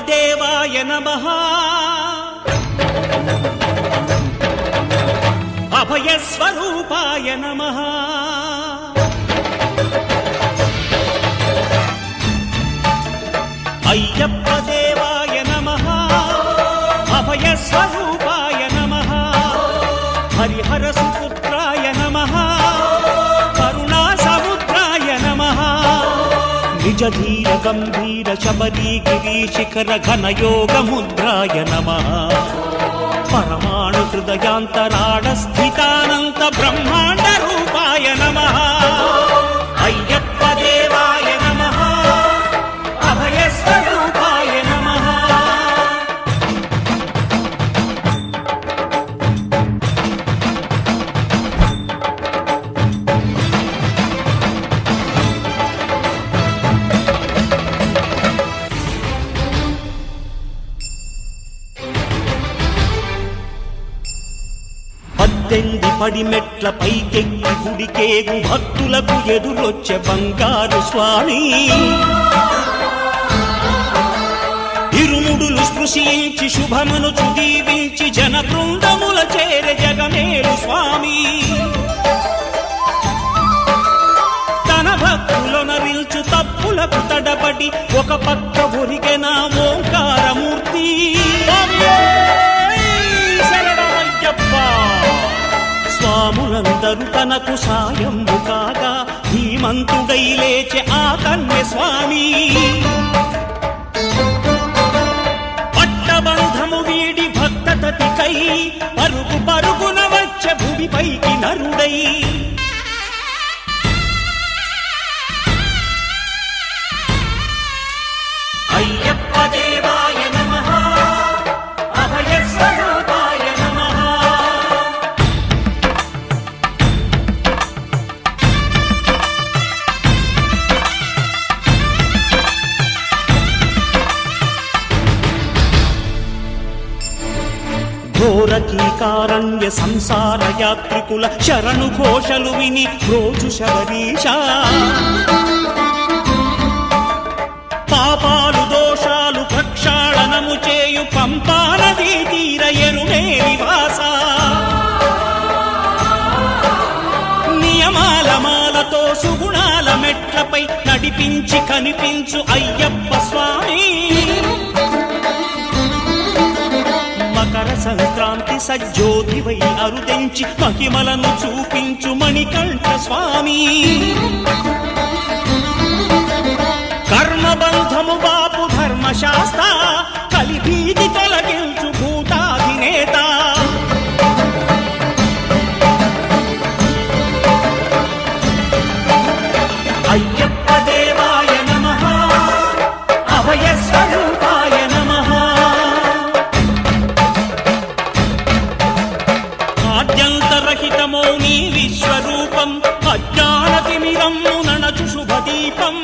దేవాయ నమః అభయస్వరూపాయ నమః అయ్యప్ప దేవాయ నమః అభయస్వరూపాయ నమః హరిహర సుపుత్రాయ నమః కరుణా సముద్రాయ నమః నిజ ధీర గంభీర శబరీ గిరి శిఖర ఘనయోగ ముద్రాయ నమః పరమాణు హృదయాంతరాళ స్థితానంత బ్రహ్మాండ రూపాయ నమః అయ్యప్ప దేవాయ నమః అభయస్వరూపాయ నమః పద్దెంది పడిమెట్ల పైకెక్కి గుడికేగు భక్తులకు ఎదురొచ్చే బంగారు స్వామి ఇరుముడులు స్పృశించి శుభమనుచు దీవించి జన బృందముల చేరే జగమేలు స్వామి తన భక్తులొనరిల్చు తప్పులకు తడబడి ఒక పక్క ఒరిగెన ఓంకారమూర్తి స్వాములందరూ తనకు సాయంబు కాగా ధీమంతుడై లేచే ఆ కన్య స్వామి పట్టబంధము వీడి భక్తతతికై పరుగు పరుగున వచ్చే భూమిపైకి నరుడై అయ్యప్ప దేవాయ నమః అభయస్వరూపాయ నమః ఘోరకీకారణ్య సంసార యాత్రికుల శరణు ఘోషలు విని రోజు శబరీశ పాపాలు దోషాలు ప్రక్షాళనము చేయు పంపానదీ తీర ఎరుమే నివాస నియమాల మాలతో సుగుణాల మెట్లపై నడిపించి కనిపించు అయ్యప్ప స్వామి మకర సంక్రాంతి సజ్జోతివై అరుదెంచి మహిమలను చూపించు మణికంఠ స్వామి కర్మబంధము బాపు ధర్మశాస్త్ర కలిభీతి తొలగించు భూతాధినేత అయ్యప్ప దేవాయ నమః అభయస్వరూపాయ నమః ఆద్యంతరహితమౌ నీ విశ్వరూపం అజ్ఞానతిమిరమ్ము నణచు శుభదీపం